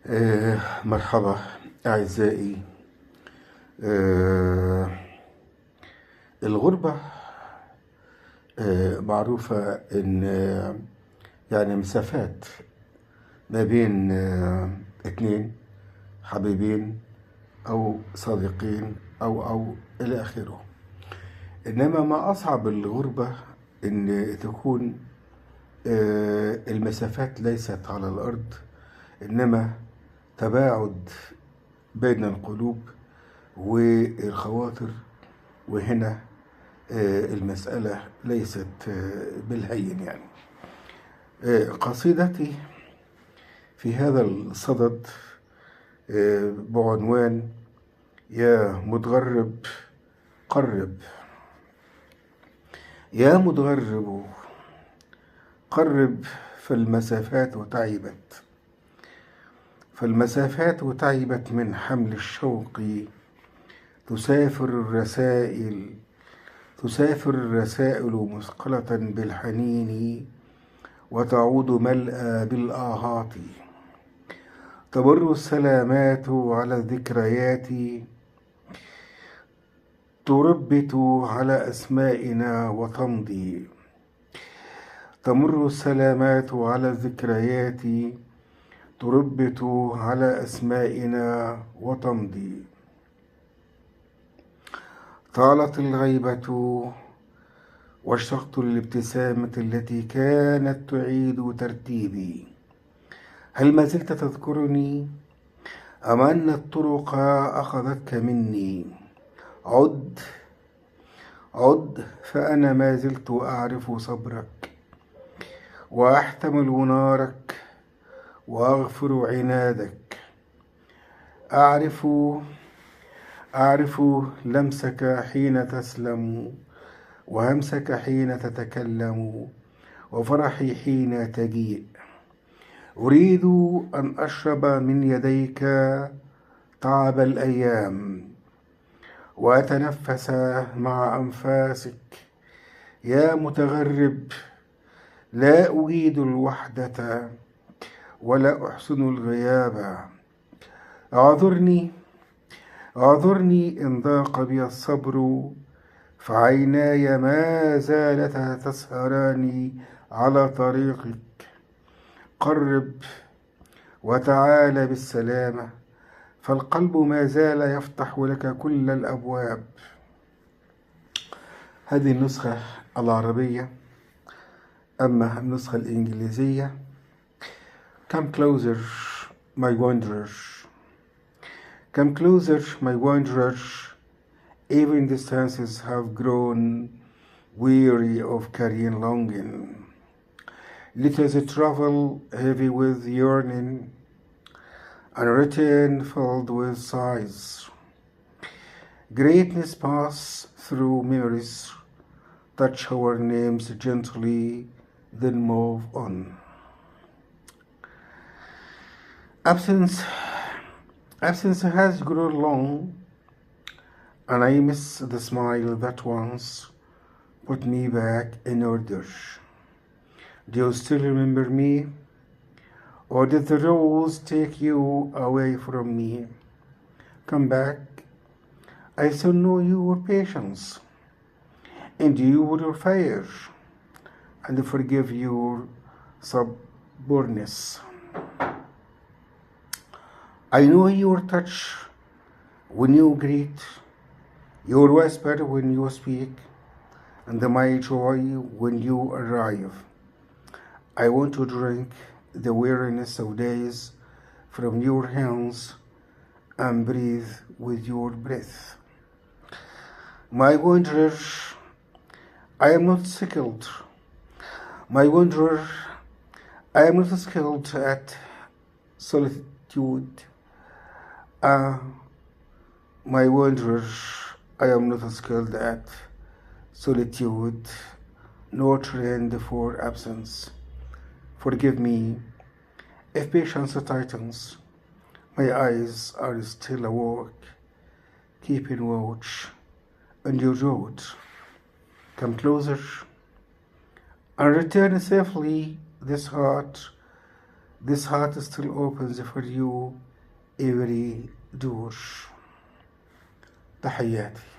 مرحبا أعزائي. آه، الغربة معروفة إن يعني مسافات ما بين اتنين حبيبين أو صديقين أو إلى آخره. إنما ما أصعب الغربة إن تكون المسافات ليست على الأرض، إنما تباعد بين القلوب والخواطر. وهنا المسألة ليست بالهين يعني. قصيدتي في هذا الصدد بعنوان يا متغرب قرب. يا متغرب قرب، فالمسافات تعبت من حمل الشوق. تسافر الرسائل مثقلة بالحنين، وتعود ملأى بالآهات. تمر السلامات على الذكريات، تربت على أسمائنا وتمضي. تمر السلامات على الذكريات، تربت على أسمائنا وتمضي. طالت الغيبة واشتقت الابتسامة التي كانت تعيد ترتيبي. هل ما زلت تذكرني أم أن الطرق أخذتك مني؟ عد فأنا ما زلت أعرف صبرك، وأحتمل نارك، وأغفر عنادك. أعرف لمسك حين تسلم، وهمسك حين تتكلم، وفرحي حين تجيء. أريد أن أشرب من يديك تعب الأيام، وأتنفس مع أنفاسك. يا متغرب، لا أجيد الوحدة ولا أحسن الغياب. اعذرني إن ضاق بي الصبر، فعيناي ما زالتا تسهران على طريقك. قرب وتعال بالسلامة، فالقلب ما زال يفتح لك كل الأبواب. هذه النسخة العربية. أما النسخة الإنجليزية: Come closer my wanderer, come closer my wanderer, even distances have grown weary of carrying longing. Let us travel heavy with yearning, and return filled with sighs. Greatness pass through memories, touch our names gently, then move on. Absence has grown long, and I miss the smile that once put me back in order. Do you still remember me? Or did the rose take you away from me? Come back. I still know your patience, and your fire, and forgive your stubbornness. I know your touch when you greet, your whisper when you speak, and my joy when you arrive. I want to drink the weariness of days from your hands and breathe with your breath. My wanderer, I am not skilled. My wanderer, I am not skilled at solitude. My wanderer, I am not skilled at solitude, nor trained for absence. Forgive me if patience tightens. My eyes are still awake, keeping watch on your road. Come closer and return safely. This heart This heart still opens for you every door. تحياتي.